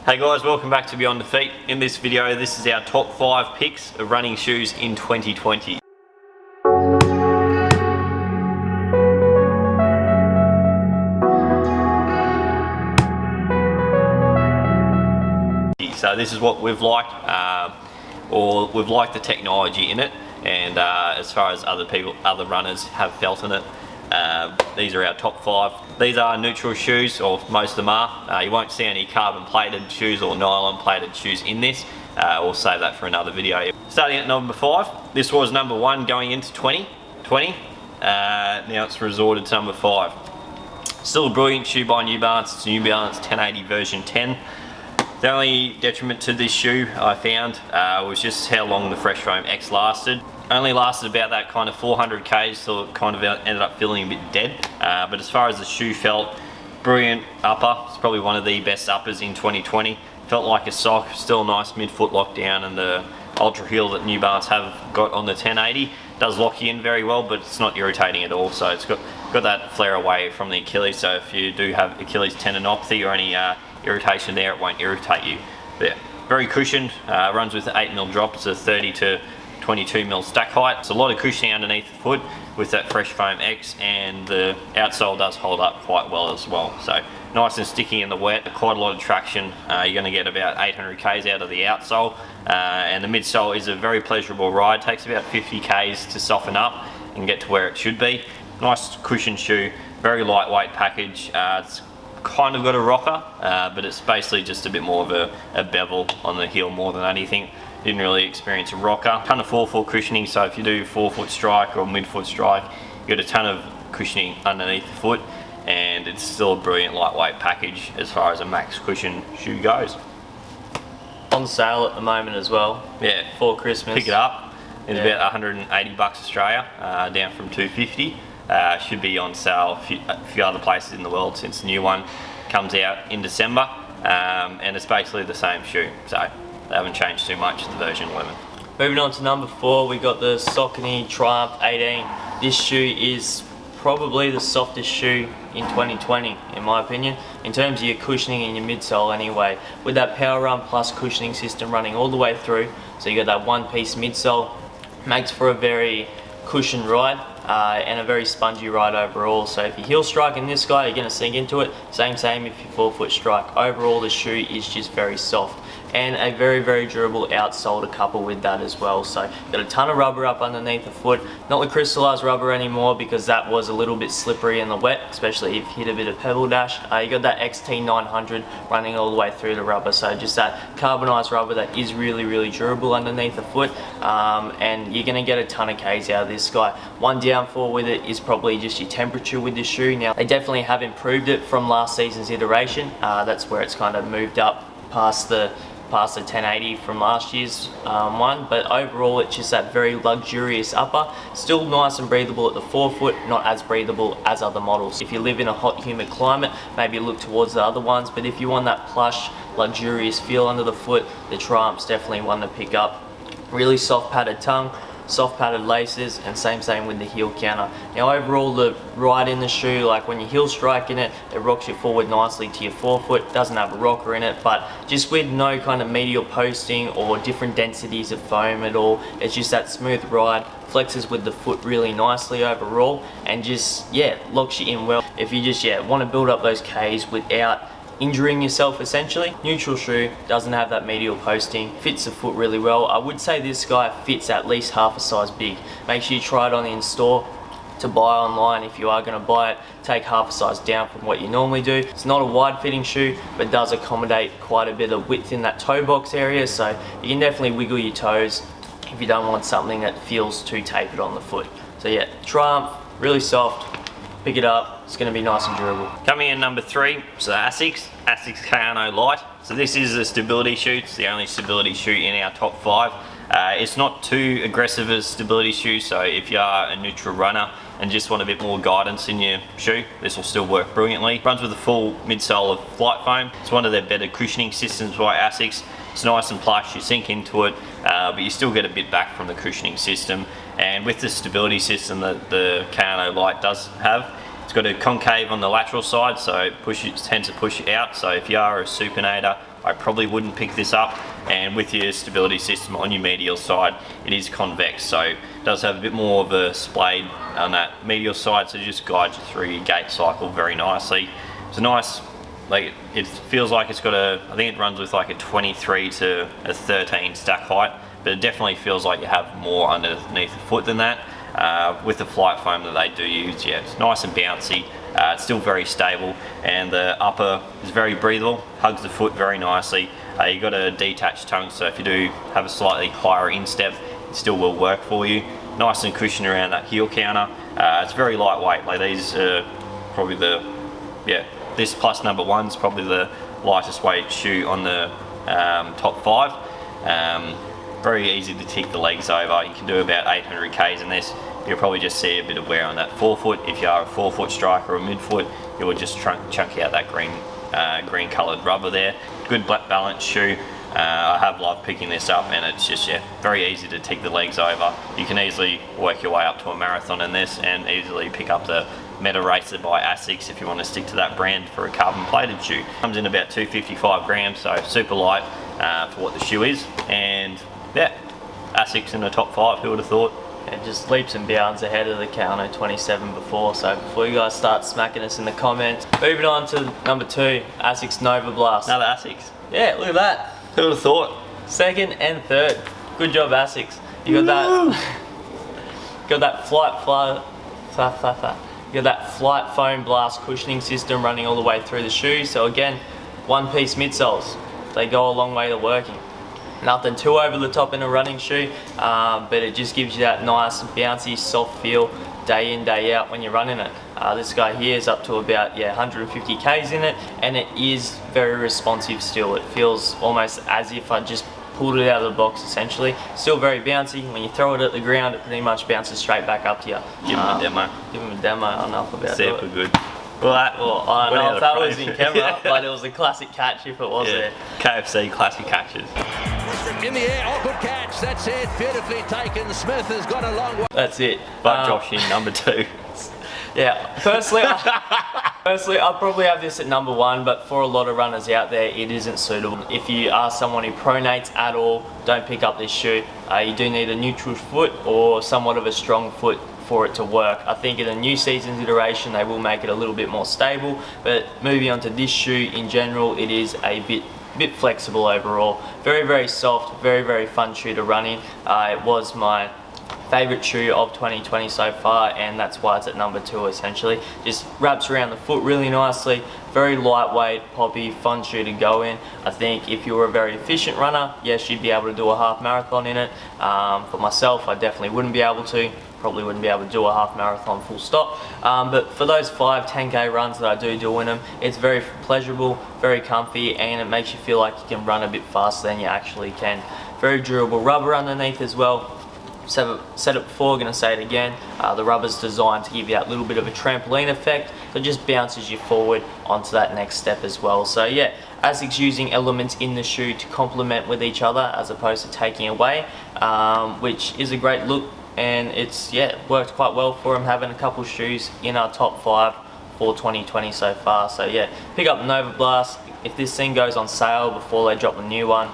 Hey guys, welcome back to Beyond Defeat. In this video, this is our top 5 picks of running shoes in 2020. So this is what we've liked, or we've liked the technology in it, and as far as other runners have felt in it. These are our top 5. These are neutral shoes, or most of them are. You won't see any carbon plated shoes or nylon plated shoes in this. We'll save that for another video. Starting at number 5, this was number 1 going into 2020. Now it's resorted to number 5. Still a brilliant shoe by New Balance. It's New Balance 1080 version 10. The only detriment to this shoe I found was just how long the Fresh Foam X lasted. Only lasted about that kind of 400 k's, so it kind of ended up feeling a bit dead. But as far as the shoe felt, brilliant upper. It's probably one of the best uppers in 2020. Felt like a sock, still a nice mid-foot lockdown, and the Ultra Heel that New Balance have got on the 1080 does lock you in very well, but it's not irritating at all. So it's got that flare away from the Achilles, so if you do have Achilles tendinopathy or any irritation there, it won't irritate you. But yeah, very cushioned, runs with 8mm drop. It's a 30 to 22mm stack height. It's a lot of cushioning underneath the foot with that Fresh Foam X, and the outsole does hold up quite well as well. So nice and sticky in the wet, quite a lot of traction. You're going to get about 800 k's out of the outsole, and the midsole is a very pleasurable ride. Takes about 50 k's to soften up and get to where it should be. Nice cushion shoe, very lightweight package. It's kind of got a rocker, but it's basically just a bit more of a bevel on the heel more than anything. Didn't really experience a rocker. Ton of forefoot cushioning, so if you do forefoot strike or midfoot strike, you get a ton of cushioning underneath the foot, and it's still a brilliant lightweight package as far as a max cushion shoe goes. On sale at the moment as well. Yeah, for Christmas. Pick it up. It's about 180 bucks Australia, down from 250. Should be on sale a few other places in the world since the new one comes out in December, and it's basically the same shoe, so they haven't changed too much, the version 11. Moving on to number 4, we got the SAUCONY Triumph 18. This shoe is probably the softest shoe in 2020, in my opinion, in terms of your cushioning and your midsole anyway. With that Power Run Plus cushioning system running all the way through, so you got that one-piece midsole, makes for a very cushioned ride, and a very spongy ride overall. So if you heel strike in this guy, you're going to sink into it. Same if you forefoot strike. Overall, the shoe is just very soft, and a very durable outsole to couple with that as well. So got a ton of rubber up underneath the foot, not the crystallized rubber anymore, because that was a little bit slippery in the wet, especially if you hit a bit of pebble dash. You got that XT900 running all the way through the rubber, so just that carbonized rubber that is really durable underneath the foot, and you're going to get a ton of K's out of this guy. One downfall with it is probably just your temperature with the shoe. Now they definitely have improved it from last season's iteration. That's where it's kind of moved up past the 1080 from last year's one, but overall it's just that very luxurious upper. Still nice and breathable at the forefoot, not as breathable as other models. If you live in a hot humid climate, maybe look towards the other ones, but if you want that plush luxurious feel under the foot, the Triumph's definitely one to pick up. Really soft padded tongue, soft padded laces, and same with the heel counter. Now overall, the ride in the shoe, like when you heel strike in it, it rocks you forward nicely to your forefoot. Doesn't have a rocker in it, but just with no kind of medial posting or different densities of foam at all. It's just that smooth ride, flexes with the foot really nicely overall, and just locks you in well. If you just want to build up those K's without injuring yourself essentially. Neutral shoe, doesn't have that medial posting, fits the foot really well. I would say this guy fits at least half a size big. Make sure you try it on in store. To buy online, if you are going to buy it, take half a size down from what you normally do. It's not a wide fitting shoe, but does accommodate quite a bit of width in that toe box area, so you can definitely wiggle your toes if you don't want something that feels too tapered on the foot. So yeah, Triumph, really soft. Pick it up, it's going to be nice and durable. Coming in number 3, so Asics KAYANO LITE. So this is a stability shoe. It's the only stability shoe in our top 5. It's not too aggressive as stability shoe, so if you are a neutral runner and just want a bit more guidance in your shoe, this will still work brilliantly. Runs with a full midsole of Flight Foam. It's one of their better cushioning systems by Asics. It's nice and plush, you sink into it, but you still get a bit back from the cushioning system. And with the stability system that the KAYANO LITE does have, it's got a concave on the lateral side, so it tends to push it out. So if you are a supinator I probably wouldn't pick this up. And with your stability system on your medial side, it is convex, so it does have a bit more of a splayed on that medial side, so it just guides you through your gait cycle very nicely. It's a nice, like, it feels like it's got a, I think it runs with like a 23 to a 13 stack height, but it definitely feels like you have more underneath the foot than that. With the flight foam that they do use, yeah, it's nice and bouncy. It's still very stable, and the upper is very breathable, hugs the foot very nicely. You've got a detached tongue, so if you do have a slightly higher instep, it still will work for you. Nice and cushioned around that heel counter. It's very lightweight. Like these are probably the, yeah, this plus number one's probably the lightest weight shoe on the top 5. Very easy to tick the legs over. You can do about 800 Ks in this. You'll probably just see a bit of wear on that forefoot. If you are a forefoot striker or a midfoot, you will just chunk out that green coloured rubber there. Good black balance shoe. I have loved picking this up, and it's just, yeah, very easy to tick the legs over. You can easily work your way up to a marathon in this, and easily pick up the Meta Racer by Asics if you want to stick to that brand for a carbon plated shoe. Comes in about 255 grams, so super light for what the shoe is. And yeah, Asics in the top 5, who would have thought? It just leaps and bounds ahead of the Kayano 27 before, so before you guys start smacking us in the comments. Moving on to number 2, Asics NOVABLAST. Another Asics. Yeah, look at that. Who would have thought? Second and third. Good job, Asics. You got that. Got that you got that flight foam blast cushioning system running all the way through the shoe. So again, one-piece midsoles. They go a long way to working. Nothing too over the top in a running shoe, but it just gives you that nice bouncy soft feel day in day out when you're running it. This guy here is up to about 150 Ks in it, and it is very responsive still. It feels almost as if I just pulled it out of the box essentially. Still very bouncy. When you throw it at the ground, it pretty much bounces straight back up to you. Give him a demo. Give him a demo. Enough about Super it. good. Well, I don't know if that was in camera, but it was a classic catch if it was there. KFC classic catches. In the air, oh, good catch, that's it, beautifully taken. Smith has got a long way. That's it. But Josh in number 2. Yeah, personally, I'd probably have this at number 1, but for a lot of runners out there, it isn't suitable. If you are someone who pronates at all, don't pick up this shoe. You do need a neutral foot or somewhat of a strong foot for it to work. I think in a new season's iteration, they will make it a little bit more stable, but moving on to this shoe in general, it is a bit flexible overall. Very, very soft, very, very fun shoe to run in. It was my favorite shoe of 2020 so far, and that's why it's at number 2 essentially. Just wraps around the foot really nicely, very lightweight, poppy, fun shoe to go in. I think if you were a very efficient runner, yes, you'd be able to do a half marathon in it. For myself, I definitely wouldn't be able to. Probably wouldn't be able to do a half marathon full stop, but for those 5-10k runs that I do in them, it's very pleasurable, very comfy, and it makes you feel like you can run a bit faster than you actually can. Very durable rubber underneath as well. Said it before, going to say it again. The rubber's designed to give you that little bit of a trampoline effect that just bounces you forward onto that next step as well. So yeah, Asics using elements in the shoe to complement with each other as opposed to taking away, which is a great look. And it's, yeah, worked quite well for him, having a couple shoes in our top 5 for 2020 so far. So yeah, pick up the NOVABLAST. If this thing goes on sale before they drop a new one,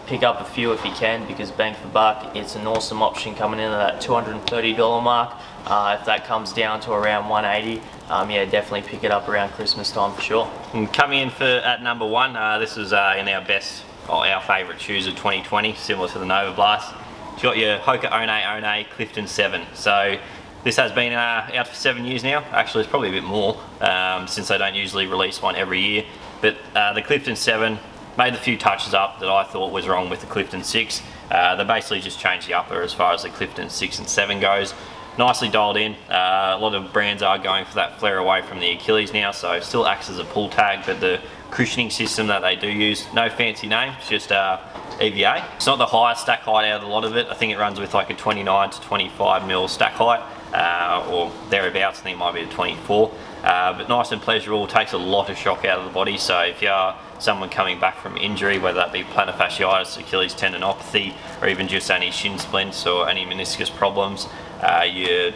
pick up a few if you can, because bang for buck, it's an awesome option coming in at that $230 mark. If that comes down to around 180, yeah, definitely pick it up around Christmas time for sure. And coming in at number 1, this is in our best, our favourite shoes of 2020, similar to the NOVABLAST. You got your Hoka One Clifton 7. So this has been out for 7 years now. Actually, it's probably a bit more since they don't usually release one every year. But the Clifton 7 made a few touches up that I thought was wrong with the Clifton 6. They basically just changed the upper as far as the Clifton 6 and 7 goes. Nicely dialed in. A lot of brands are going for that flare away from the Achilles now, so it still acts as a pull tag, but the cushioning system that they do use, no fancy name, it's just EVA. It's not the highest stack height out of a lot of it. I think it runs with like a 29 to 25 mil stack height, or thereabouts. I think it might be a 24. But nice and pleasurable, takes a lot of shock out of the body. So if you are someone coming back from injury, whether that be plantar fasciitis, Achilles tendinopathy, or even just any shin splints or any meniscus problems, your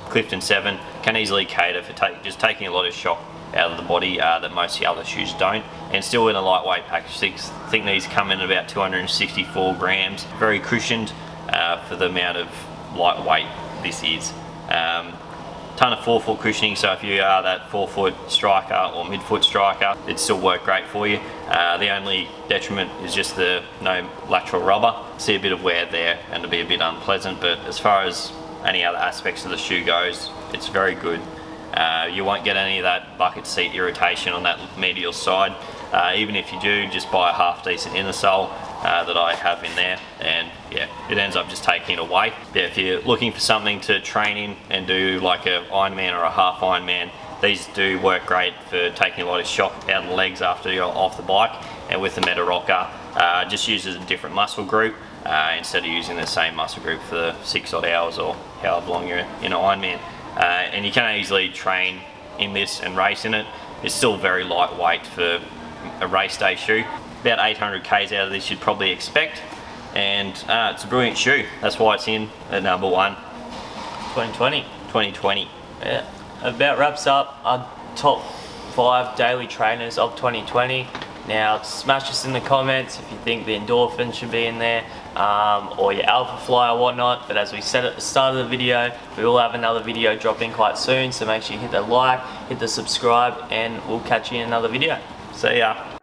Clifton 7 can easily cater for just taking a lot of shock out of the body that most of the other shoes don't, and still in a lightweight package. I think these come in at about 264 grams, very cushioned for the amount of lightweight this is. Ton of forefoot cushioning, so if you are that forefoot striker or midfoot striker, it still work great for you. The only detriment is just the no lateral rubber. See a bit of wear there and it'll be a bit unpleasant, but as far as any other aspects of the shoe goes, it's very good. You won't get any of that bucket seat irritation on that medial side. Even if you do, just buy a half decent inner sole that I have in there, and yeah, it ends up just taking it away. Yeah, if you're looking for something to train in and do like a Ironman or a half Ironman, these do work great for taking a lot of shock out of the legs after you're off the bike. And with the Meta Rocker, just uses a different muscle group instead of using the same muscle group for the 6 odd hours or however long you're in an Ironman. And you can easily train in this and race in it. It's still very lightweight for a race day shoe. About 800 Ks out of this you'd probably expect, and it's a brilliant shoe. That's why it's in at number 1. 2020. Yeah, about wraps up our top 5 daily trainers of 2020. Now smash us in the comments if you think the Endorphin should be in there, or your Alpha Fly or whatnot. But as we said at the start of the video, we will have another video dropping quite soon, so make sure you hit the like, hit the subscribe, and we'll catch you in another video. See ya.